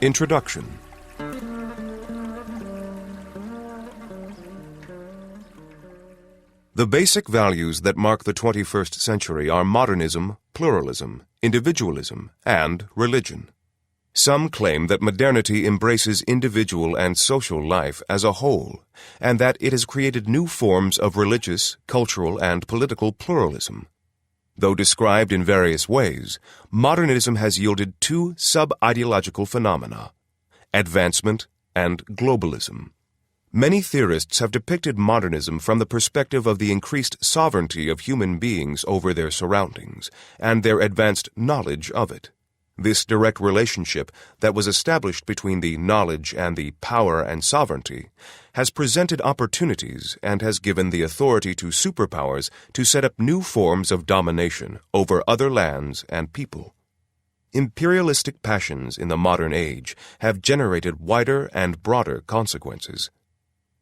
Introduction. The basic values that mark the 21st century are modernism, pluralism, individualism, and religion. Some claim that modernity embraces individual and social life as a whole, and that it has created new forms of religious, cultural, and political pluralism. Though described in various ways, modernism has yielded two sub-ideological phenomena: advancement and globalism. Many theorists have depicted modernism from the perspective of the increased sovereignty of human beings over their surroundings and their advanced knowledge of it. This direct relationship that was established between the knowledge and the power and sovereignty has presented opportunities and has given the authority to superpowers to set up new forms of domination over other lands and people. Imperialistic passions in the modern age have generated wider and broader consequences.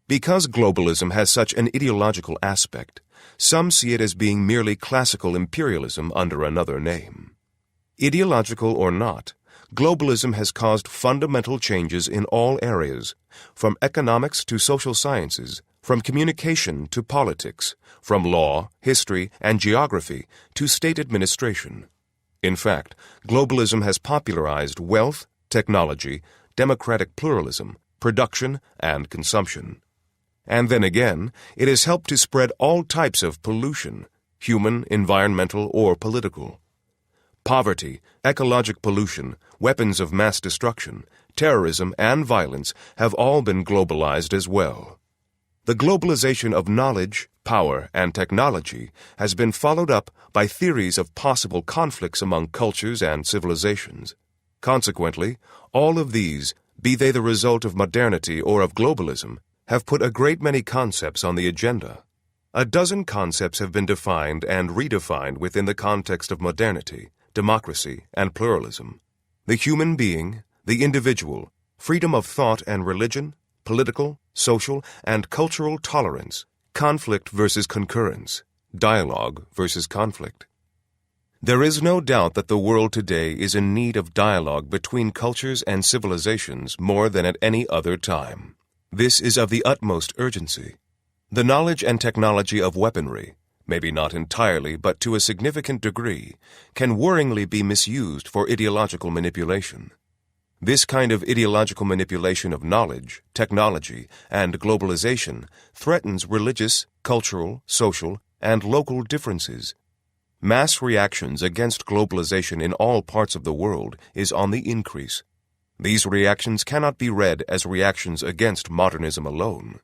Because globalism has such an ideological aspect, some see it as being merely classical imperialism under another name. Ideological or not, globalism has caused fundamental changes in all areas, from economics to social sciences, from communication to politics, from law, history, and geography to state administration. In fact, globalism has popularized wealth, technology, democratic pluralism, production, and consumption. And then again, it has helped to spread all types of pollution, human, environmental, or political. Poverty, ecologic pollution, weapons of mass destruction, terrorism, and violence have all been globalized as well. The globalization of knowledge, power, and technology has been followed up by theories of possible conflicts among cultures and civilizations. Consequently, all of these, be they the result of modernity or of globalism, have put a great many concepts on the agenda. A dozen concepts have been defined and redefined within the context of modernity, democracy, and pluralism: the human being, the individual, freedom of thought and religion, political, social, and cultural tolerance, conflict versus concurrence, dialogue versus conflict. There is no doubt that the world today is in need of dialogue between cultures and civilizations more than at any other time. This is of the utmost urgency. The knowledge and technology of weaponry, maybe not entirely but to a significant degree, can worryingly be misused for ideological manipulation. This kind of ideological manipulation of knowledge, technology, and globalization threatens religious, cultural, social, and local differences. Mass reactions against globalization in all parts of the world is on the increase. These reactions cannot be read as reactions against modernism alone.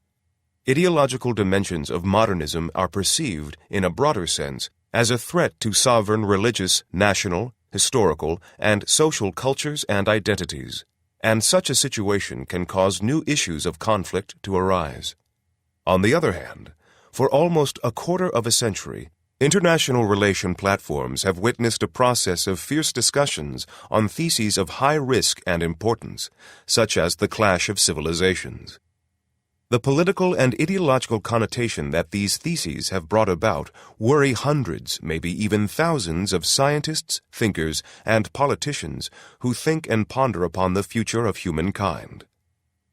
Ideological dimensions of modernism are perceived, in a broader sense, as a threat to sovereign religious, national, historical, and social cultures and identities, and such a situation can cause new issues of conflict to arise. On the other hand, for almost a quarter of a century, international relation platforms have witnessed a process of fierce discussions on theses of high risk and importance, such as the clash of civilizations. The political and ideological connotation that these theses have brought about worry hundreds, maybe even thousands of scientists, thinkers, and politicians who think and ponder upon the future of humankind.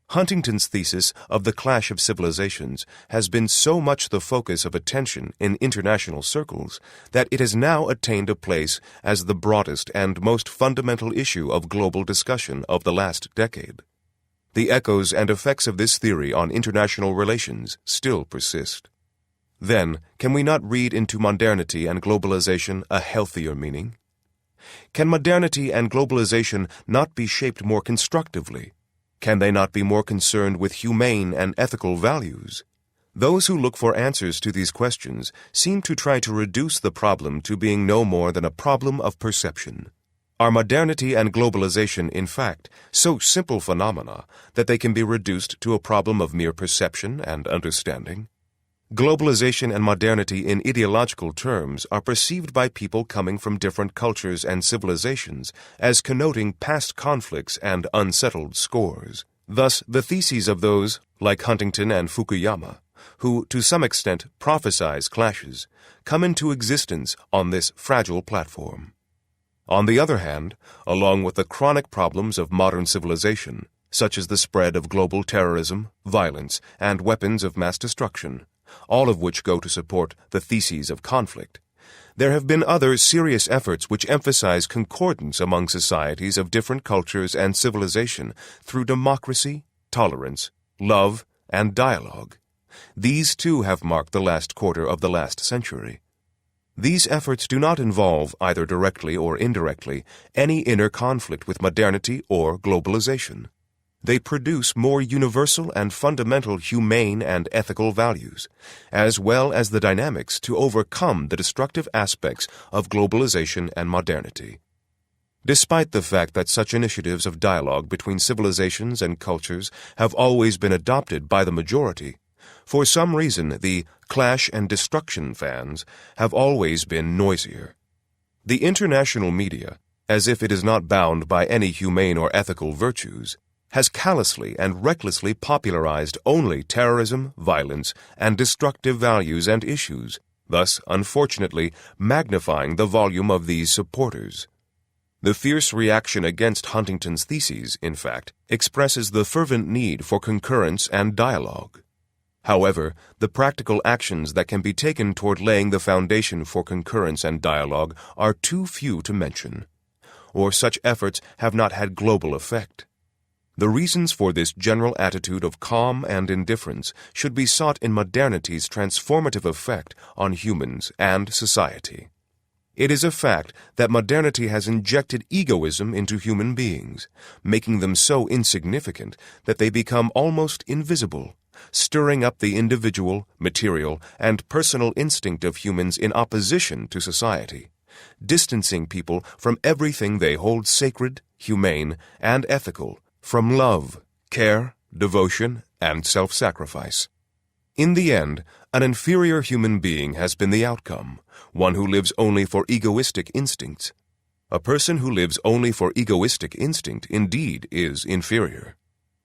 Huntington's thesis of the clash of civilizations has been so much the focus of attention in international circles that it has now attained a place as the broadest and most fundamental issue of global discussion of the last decade. The echoes and effects of this theory on international relations still persist. Then, can we not read into modernity and globalization a healthier meaning? Can modernity and globalization not be shaped more constructively? Can they not be more concerned with humane and ethical values? Those who look for answers to these questions seem to try to reduce the problem to being no more than a problem of perception. Are modernity and globalization, in fact, so simple phenomena that they can be reduced to a problem of mere perception and understanding? Globalization and modernity in ideological terms are perceived by people coming from different cultures and civilizations as connoting past conflicts and unsettled scores. Thus, the theses of those, like Huntington and Fukuyama, who to some extent prophesize clashes, come into existence on this fragile platform. On the other hand, along with the chronic problems of modern civilization, such as the spread of global terrorism, violence, and weapons of mass destruction, all of which go to support the theses of conflict, there have been other serious efforts which emphasize concordance among societies of different cultures and civilization through democracy, tolerance, love, and dialogue. These too have marked the last quarter of the last century. These efforts do not involve, either directly or indirectly, any inner conflict with modernity or globalization. They produce more universal and fundamental humane and ethical values, as well as the dynamics to overcome the destructive aspects of globalization and modernity. Despite the fact that such initiatives of dialogue between civilizations and cultures have always been adopted by the majority, for some reason the clash and destruction fans have always been noisier. The international media, as if it is not bound by any humane or ethical virtues, has callously and recklessly popularized only terrorism, violence, and destructive values and issues, thus, unfortunately, magnifying the volume of these supporters. The fierce reaction against Huntington's theses, in fact, expresses the fervent need for concurrence and dialogue. However, the practical actions that can be taken toward laying the foundation for concurrence and dialogue are too few to mention, or such efforts have not had global effect. The reasons for this general attitude of calm and indifference should be sought in modernity's transformative effect on humans and society. It is a fact that modernity has injected egoism into human beings, making them so insignificant that they become almost invisible, stirring up the individual, material, and personal instinct of humans in opposition to society, distancing people from everything they hold sacred, humane, and ethical, from love, care, devotion, and self-sacrifice. In the end, an inferior human being has been the outcome, one who lives only for egoistic instincts. A person who lives only for egoistic instinct indeed is inferior.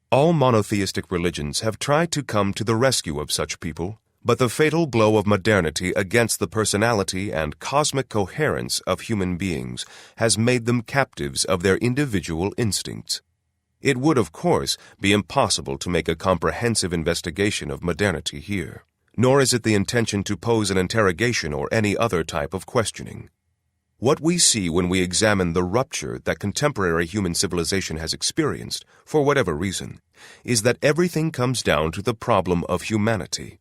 All monotheistic religions have tried to come to the rescue of such people, but the fatal blow of modernity against the personality and cosmic coherence of human beings has made them captives of their individual instincts. It would, of course, be impossible to make a comprehensive investigation of modernity here, nor is it the intention to pose an interrogation or any other type of questioning. What we see when we examine the rupture that contemporary human civilization has experienced, for whatever reason, is that everything comes down to the problem of humanity.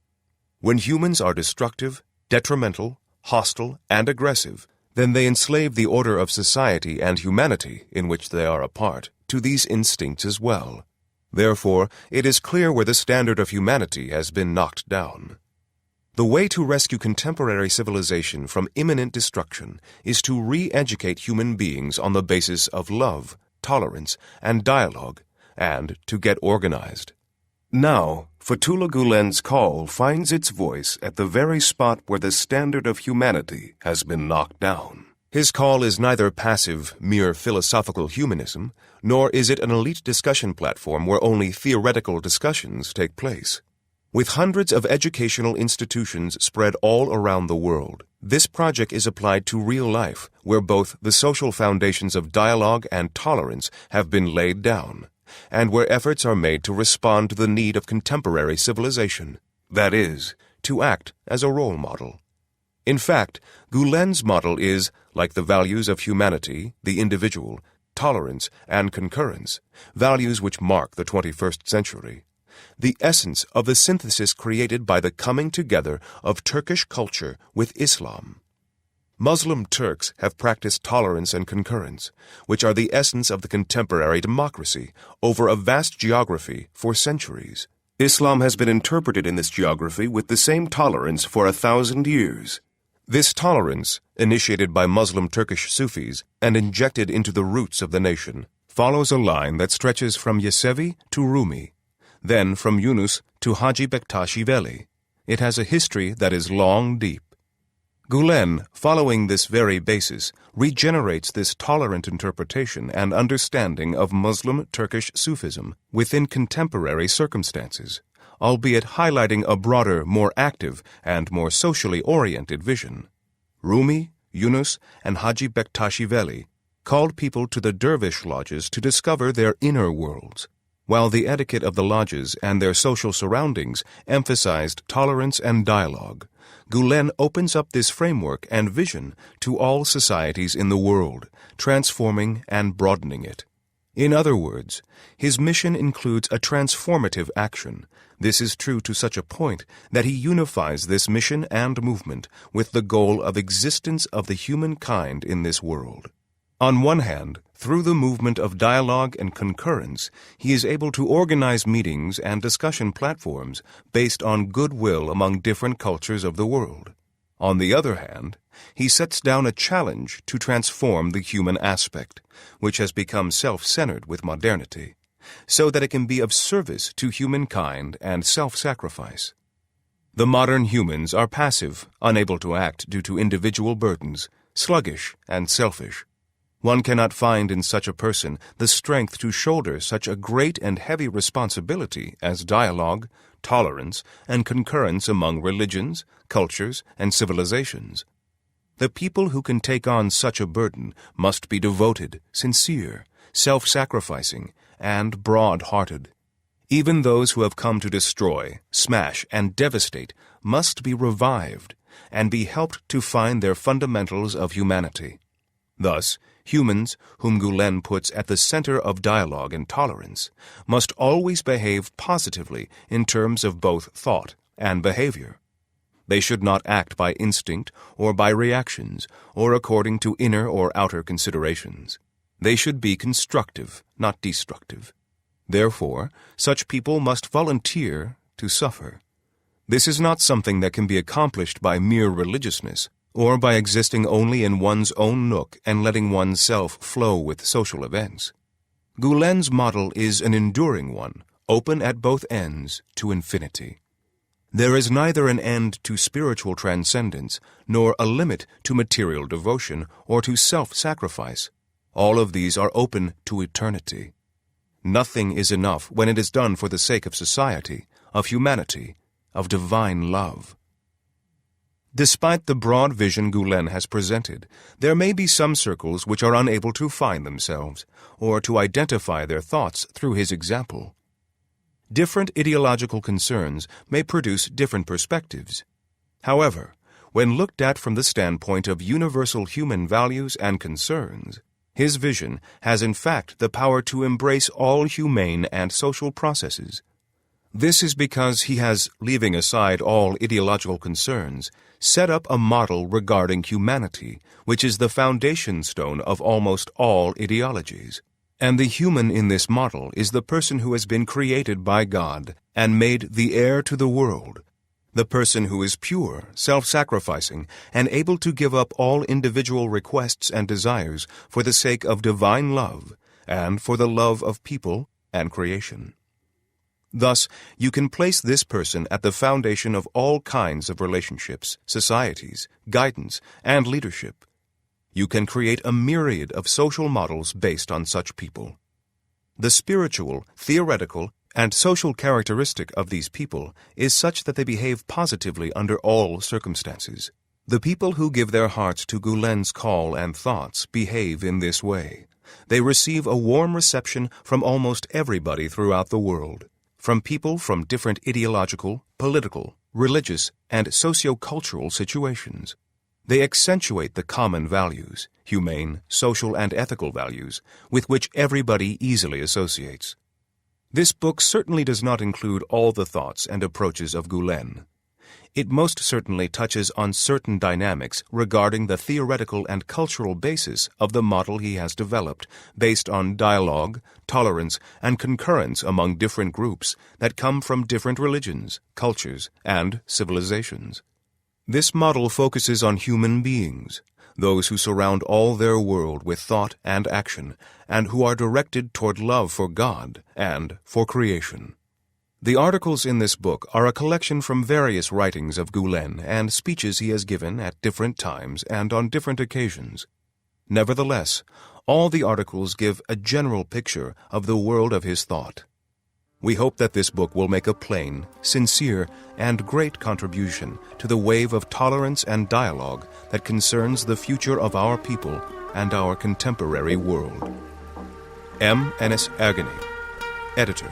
When humans are destructive, detrimental, hostile, and aggressive, then they enslave the order of society and humanity in which they are a part to these instincts as well. Therefore, it is clear where the standard of humanity has been knocked down. The way to rescue contemporary civilization from imminent destruction is to re-educate human beings on the basis of love, tolerance, and dialogue, and to get organized. Now, Fethullah Gulen's call finds its voice at the very spot where the standard of humanity has been knocked down. His call is neither passive, mere philosophical humanism, nor is it an elite discussion platform where only theoretical discussions take place. With hundreds of educational institutions spread all around the world, this project is applied to real life, where both the social foundations of dialogue and tolerance have been laid down, and where efforts are made to respond to the need of contemporary civilization, that is, to act as a role model. In fact, Gulen's model is, like the values of humanity, the individual, tolerance, and concurrence, values which mark the 21st century, the essence of the synthesis created by the coming together of Turkish culture with Islam. Muslim Turks have practiced tolerance and concurrence, which are the essence of the contemporary democracy, over a vast geography for centuries. Islam has been interpreted in this geography with the same tolerance for 1,000 years. This tolerance, initiated by Muslim Turkish Sufis and injected into the roots of the nation, follows a line that stretches from Yesevi to Rumi, then from Yunus to Hacı Bektaşi Veli. It has a history that is long, deep. Gulen, following this very basis, regenerates this tolerant interpretation and understanding of Muslim Turkish Sufism within contemporary circumstances, albeit highlighting a broader, more active, and more socially oriented vision. Rumi, Yunus, and Hacı Bektaşi Veli, called people to the dervish lodges to discover their inner worlds, while the etiquette of the lodges and their social surroundings emphasized tolerance and dialogue. Gulen opens up this framework and vision to all societies in the world, transforming and broadening it. In other words, his mission includes a transformative action. This is true to such a point that he unifies this mission and movement with the goal of existence of the humankind in this world. On one hand, through the movement of dialogue and concurrence, he is able to organize meetings and discussion platforms based on goodwill among different cultures of the world. On the other hand, he sets down a challenge to transform the human aspect, which has become self-centered with modernity, so that it can be of service to humankind and self-sacrifice. The modern humans are passive, unable to act due to individual burdens, sluggish and selfish. One cannot find in such a person the strength to shoulder such a great and heavy responsibility as dialogue, tolerance, and concurrence among religions, cultures, and civilizations. The people who can take on such a burden must be devoted, sincere, self-sacrificing, and broad-hearted. Even those who have come to destroy, smash, and devastate must be revived and be helped to find their fundamentals of humanity. Thus, humans, whom Gulen puts at the center of dialogue and tolerance, must always behave positively in terms of both thought and behavior. They should not act by instinct or by reactions or according to inner or outer considerations. They should be constructive, not destructive. Therefore, such people must volunteer to suffer. This is not something that can be accomplished by mere religiousness, or by existing only in one's own nook and letting one's self flow with social events. Gulen's model is an enduring one, open at both ends to infinity. There is neither an end to spiritual transcendence, nor a limit to material devotion or to self-sacrifice. All of these are open to eternity. Nothing is enough when it is done for the sake of society, of humanity, of divine love. Despite the broad vision Gulen has presented, there may be some circles which are unable to find themselves, or to identify their thoughts through his example. Different ideological concerns may produce different perspectives. However, when looked at from the standpoint of universal human values and concerns, his vision has in fact the power to embrace all humane and social processes. This is because he has, leaving aside all ideological concerns, set up a model regarding humanity, which is the foundation stone of almost all ideologies. And the human in this model is the person who has been created by God and made the heir to the world, the person who is pure, self-sacrificing, and able to give up all individual requests and desires for the sake of divine love and for the love of people and creation. Thus, you can place this person at the foundation of all kinds of relationships, societies, guidance, and leadership. You can create a myriad of social models based on such people. The spiritual, theoretical, and social characteristic of these people is such that they behave positively under all circumstances. The people who give their hearts to Gulen's call and thoughts behave in this way. They receive a warm reception from almost everybody throughout the world, from people from different ideological, political, religious, and socio-cultural situations. They accentuate the common values, humane, social, and ethical values, with which everybody easily associates. This book certainly does not include all the thoughts and approaches of Gulen. It most certainly touches on certain dynamics regarding the theoretical and cultural basis of the model he has developed based on dialogue, tolerance, and concurrence among different groups that come from different religions, cultures, and civilizations. This model focuses on human beings, those who surround all their world with thought and action, and who are directed toward love for God and for creation. The articles in this book are a collection from various writings of Gulen and speeches he has given at different times and on different occasions. Nevertheless, all the articles give a general picture of the world of his thought. We hope that this book will make a plain, sincere, and great contribution to the wave of tolerance and dialogue that concerns the future of our people and our contemporary world. M. N.S. Agony, Editor.